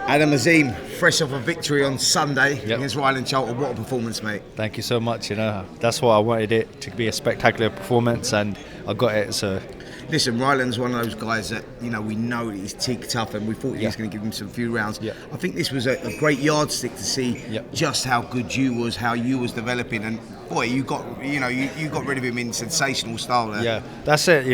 Adam Azim, fresh off a victory on Sunday against Rylan Charlton. What a performance, mate. Thank you so much. That's what I wanted it to be, a spectacular performance, and I got it. So listen, Rylan's one of those guys that, we know that he's teak tough, and we thought he was going to give him some few rounds. I think this was a great yardstick to see just how good you was, how you was developing, and boy, you got rid of him in sensational style there. Yeah, that's it.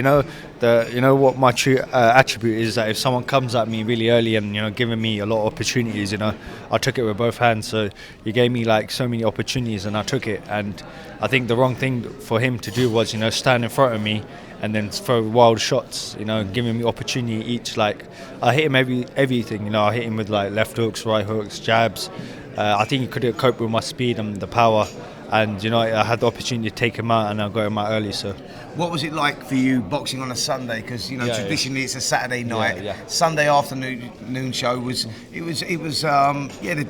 What my true attribute is, that if someone comes at me really early and giving me a lot of opportunities, I took it with both hands. So he gave me like so many opportunities, and I took it. And I think the wrong thing for him to do was stand in front of me and then throw wild shots, giving me opportunity each. Like, I hit him everything, I hit him with like left hooks, right hooks, jabs. I think he couldn't cope with my speed and the power. And I had the opportunity to take him out, and I got him out early. So, what was it like for you boxing on a Sunday? Because traditionally it's a Saturday night. Sunday afternoon show was the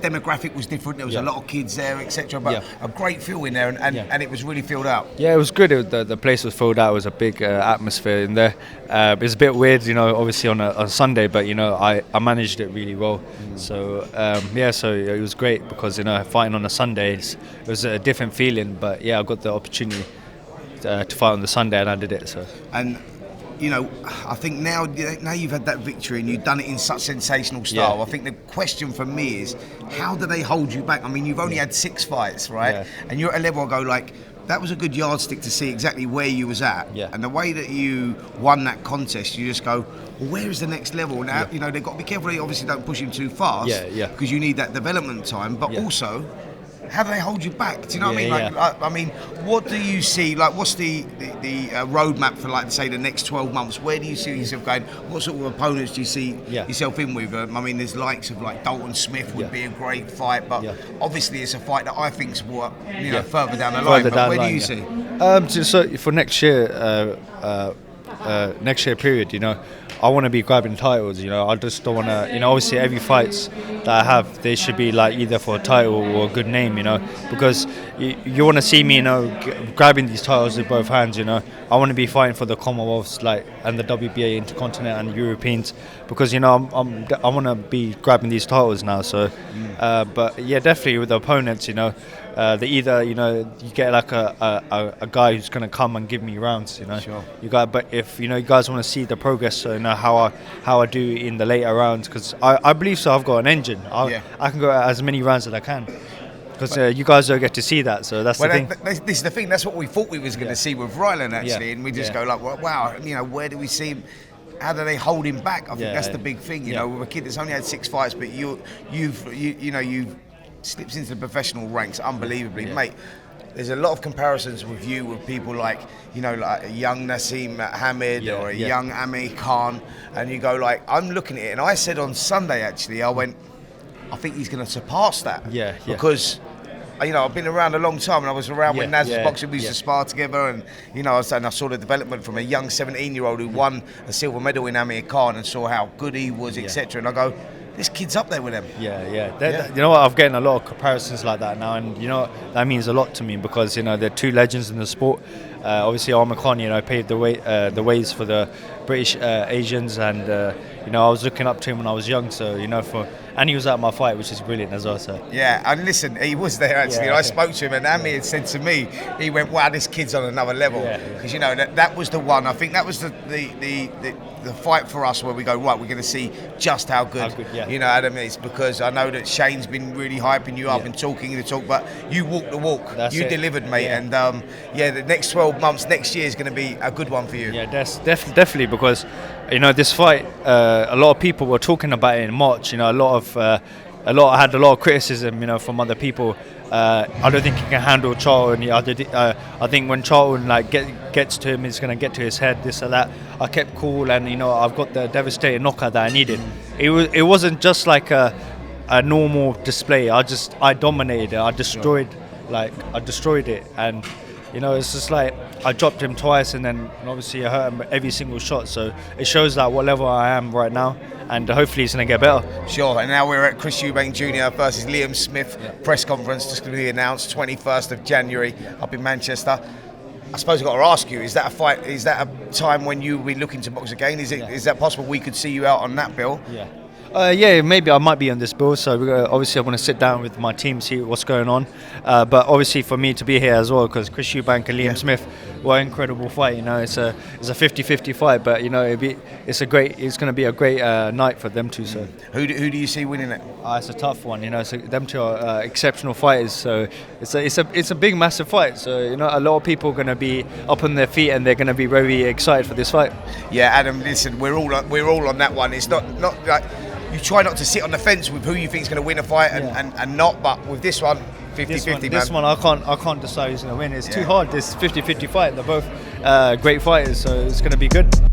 demographic was different. There was a lot of kids there, etc. But a great feel in there, and it was really filled out. Yeah, it was good. The place was filled out. It was a big atmosphere in there. It's a bit weird, obviously on a Sunday, but I managed it really well. So so it was great because fighting on a Sunday, it was a different feeling. But I got the opportunity to fight on the Sunday, and I did it. So. And I think now you've had that victory and you've done it in such sensational style. I think the question for me is, how do they hold you back? I mean, you've only had 6 fights, right? And you're at a level I go like, that was a good yardstick to see exactly where you was at. And the way that you won that contest, you just go, well, where is the next level? Now, they've got to be careful. They obviously don't push him too fast because you need that development time. But also, how do they hold you back? Do you know what I mean? What do you see? Like, what's the roadmap for, like, say, the next 12 months? Where do you see yourself going? What sort of opponents do you see yourself in with? There's likes of like Dalton Smith would be a great fight, but obviously it's a fight that I think's more, further down the line. But where do you see? So for next year period, I want to be grabbing titles. I just don't want to. Obviously every fights that I have, they should be like either for a title or a good name. Because you want to see me, grabbing these titles with both hands. I want to be fighting for the Commonwealths, and the WBA, Intercontinental, and Europeans, because I want to be grabbing these titles now. So, but definitely with the opponents, they either you get like a guy who's going to come and give me rounds. Sure. But if you guys want to see the progress, how I do in the later rounds, because I believe so. I've got an engine. I can go as many rounds as I can. Because you guys don't get to see that, so that's the thing. This is the thing. That's what we thought we was going to see with Rylan, actually, and we just go like, wow, where do we see him? How do they hold him back? I think that's the big thing. With a kid that's only had 6 fights, but you've slipped into the professional ranks unbelievably, mate. There's a lot of comparisons with you with people like like a young Nassim Hamid or a young Amir Khan, and you go like, I'm looking at it, and I said on Sunday actually, I went, I think he's going to surpass that. Because I've been around a long time, and I was around when Naz was boxing. We used to spar together, and I saw the development from a young 17-year-old who won a silver medal in Amir Khan, and saw how good he was, etc. And I go, this kid's up there with him. You know what? I've getting a lot of comparisons like that now, and that means a lot to me, because they're 2 legends in the sport. Obviously, Amir Khan, paved the ways for the British Asians, and I was looking up to him when I was young. So and he was at my fight, which is brilliant as well. So and listen, he was there actually. I spoke to him, and Amir had said to me, he went, "Wow, this kid's on another level." Because that was the one. I think that was the fight for us where we go, right, we're going to see just how good Adam is, because I know that Shane's been really hyping you up and talking the talk, but you walked the walk. You delivered, mate. And the next 12 months, next year is going to be a good one for you. That's definitely, because this fight, a lot of people were talking about it in March. I had a lot of criticism, from other people. I don't think he can handle Charlton. I think when Charlton gets to him, he's going to get to his head, this or that. I kept cool, and I've got the devastating knockout that I needed. It wasn't just like a normal display. I dominated it. I destroyed it, and it's just like I dropped him twice, and then obviously I hurt him every single shot. So it shows that what level I am right now, and hopefully it's going to get better. Sure, and now we're at Chris Eubank Jr. versus Liam Smith press conference, just going to be announced 21st of January up in Manchester. I suppose I've got to ask you, is that a fight? Is that a time when you'll be looking to box again? Is that possible we could see you out on that bill? Yeah, maybe I might be on this bill. So obviously I want to sit down with my team, see what's going on. But obviously for me to be here as well, because Chris Eubank and Liam Smith were an incredible fight. You know, it's a 50-50 fight, but you know it's going to be a great night for them two. So who do you see winning it? It's a tough one. You know, so them two are exceptional fighters. So it's a big, massive fight. So you know, a lot of people are going to be up on their feet and they're going to be very excited for this fight. Yeah, Adam, listen, we're all on that one. It's not like you try not to sit on the fence with who you think is going to win a fight and not, but with this one, 50-50, man. This one I can't decide who's going to win. It's too hard. This 50-50 fight. They're both great fighters, so it's going to be good.